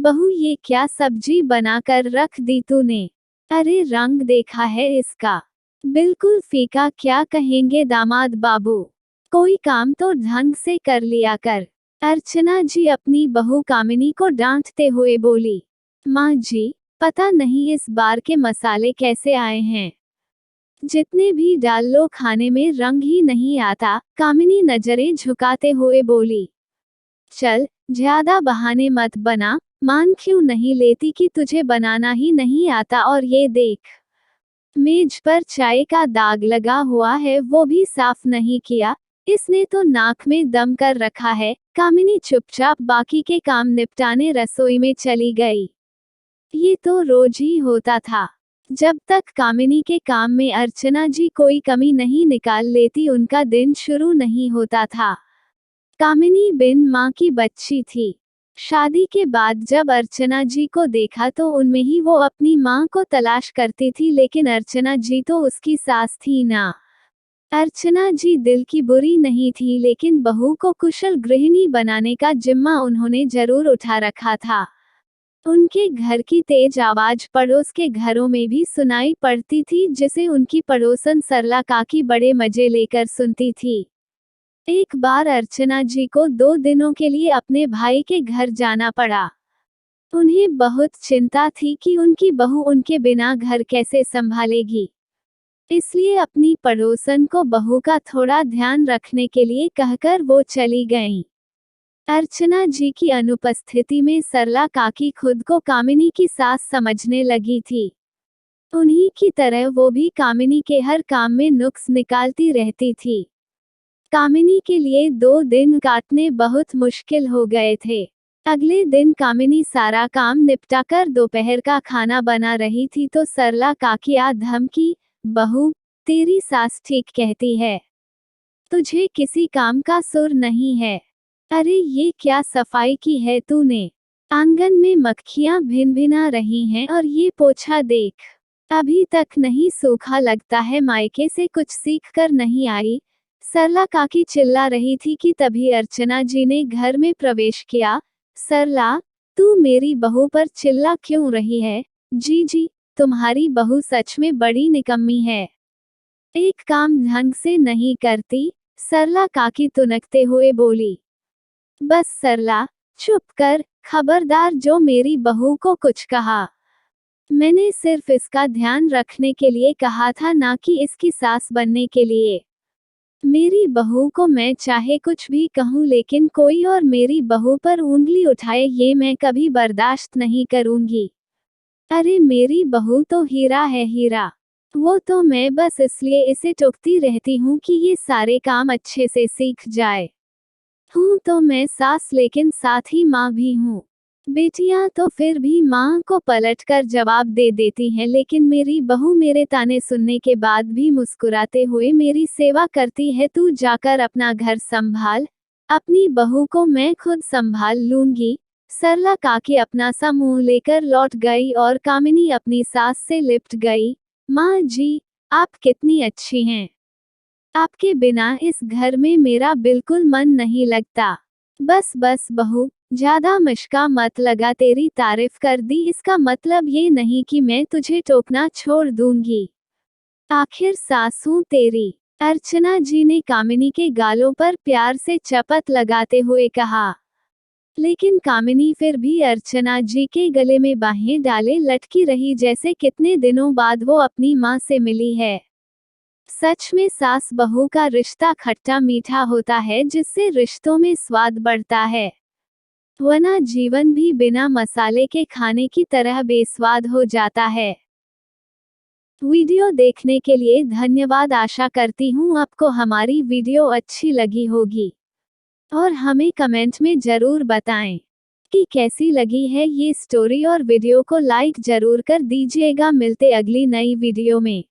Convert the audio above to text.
बहू ये क्या सब्जी बनाकर रख दी तूने? अरे रंग देखा है इसका, बिल्कुल फीका। क्या कहेंगे दामाद बाबू? कोई काम तो ढंग से कर लिया कर। अर्चना जी अपनी बहू कामिनी को डांटते हुए बोली। माँ जी, पता नहीं इस बार के मसाले कैसे आए हैं, जितने भी डाल लो खाने में रंग ही नहीं आता। कामिनी नजरें झुकाते हुए बोली। चल, ज्यादा बहाने मत बना। मान क्यों नहीं लेती कि तुझे बनाना ही नहीं आता? और ये देख, मेज पर चाय का दाग लगा हुआ है, वो भी साफ नहीं किया। इसने तो नाक में दम कर रखा है। कामिनी चुपचाप बाकी के काम निपटाने रसोई में चली गई। ये तो रोज ही होता था। जब तक कामिनी के काम में अर्चना जी कोई कमी नहीं निकाल लेती, उनका दिन शुरू नहीं होता था। कामिनी बिन माँ की बच्ची थी। शादी के बाद जब अर्चना जी को देखा तो उनमें ही वो अपनी माँ को तलाश करती थी, लेकिन अर्चना जी तो उसकी सास थी ना। अर्चना जी दिल की बुरी नहीं थी, लेकिन बहू को कुशल गृहिणी बनाने का जिम्मा उन्होंने जरूर उठा रखा था। उनके घर की तेज आवाज पड़ोस के घरों में भी सुनाई पड़ती थी, जिसे उनकी पड़ोसन सरला काकी बड़े मजे लेकर सुनती थी। एक बार अर्चना जी को 2 दिनों के लिए अपने भाई के घर जाना पड़ा। उन्हें बहुत चिंता थी कि उनकी बहू उनके बिना घर कैसे संभालेगी, इसलिए अपनी पड़ोसन को बहू का थोड़ा ध्यान रखने के लिए कहकर वो चली गईं। अर्चना जी की अनुपस्थिति में सरला काकी खुद को कामिनी की सास समझने लगी थी। उन्हीं की तरह वो भी कामिनी के हर काम में नुक्स निकालती रहती थी। कामिनी के लिए 2 दिन काटने बहुत मुश्किल हो गए थे। अगले दिन कामिनी सारा काम निपटाकर दोपहर का खाना बना रही थी तो सरला काकी आ धमकी, बहू, तेरी सास ठीक कहती है, तुझे किसी काम का सुर नहीं है। अरे ये क्या सफाई की है तूने? आंगन में मक्खियां भिनभिना रही हैं और ये पोछा देख, अभी तक नहीं सूखा। लगता है मायके से कुछ सीख कर नहीं आई। सरला काकी चिल्ला रही थी कि तभी अर्चना जी ने घर में प्रवेश किया। सरला, तू मेरी बहू पर चिल्ला क्यों रही है? जी, तुम्हारी बहू सच में बड़ी निकम्मी है, एक काम ढंग से नहीं करती। सरला काकी तुनकते हुए बोली। बस सरला, चुप कर। खबरदार जो मेरी बहू को कुछ कहा। मैंने सिर्फ इसका ध्यान रखने के लिए कहा था, ना कि इसकी सास बनने के लिए। मेरी बहू को मैं चाहे कुछ भी कहूँ, लेकिन कोई और मेरी बहू पर उंगली उठाए ये मैं कभी बर्दाश्त नहीं करूंगी। अरे मेरी बहू तो हीरा है, हीरा। वो तो मैं बस इसलिए इसे टोकती रहती हूँ कि ये सारे काम अच्छे से सीख जाए। हूँ तो मैं सास, लेकिन साथ ही माँ भी हूँ। बेटियां तो फिर भी माँ को पलटकर जवाब दे देती हैं, लेकिन मेरी बहू मेरे ताने सुनने के बाद भी मुस्कुराते हुए मेरी सेवा करती है। तू जाकर अपना घर संभाल, अपनी बहू को मैं खुद संभाल लूंगी। सरला काकी अपना सा मुंह लेकर लौट गई और कामिनी अपनी सास से लिपट गई। माँ जी, आप कितनी अच्छी हैं। आपके बिना इस घर में मेरा बिल्कुल मन नहीं लगता। बस बस बहू, ज्यादा मशका मत लगा। तेरी तारीफ कर दी, इसका मतलब ये नहीं कि मैं तुझे टोकना छोड़ दूंगी। आखिर सास हूं तेरी। अर्चना जी ने कामिनी के गालों पर प्यार से चपत लगाते हुए कहा। लेकिन कामिनी फिर भी अर्चना जी के गले में बाहें डाले लटकी रही, जैसे कितने दिनों बाद वो अपनी माँ से मिली है। सच में सास बहू का रिश्ता खट्टा मीठा होता है, जिससे रिश्तों में स्वाद बढ़ता है, वरना जीवन भी बिना मसाले के खाने की तरह बेस्वाद हो जाता है। वीडियो देखने के लिए धन्यवाद। आशा करती हूँ आपको हमारी वीडियो अच्छी लगी होगी और हमें कमेंट में जरूर बताएं कि कैसी लगी है ये स्टोरी, और वीडियो को लाइक जरूर कर दीजिएगा। मिलते अगली नई वीडियो में।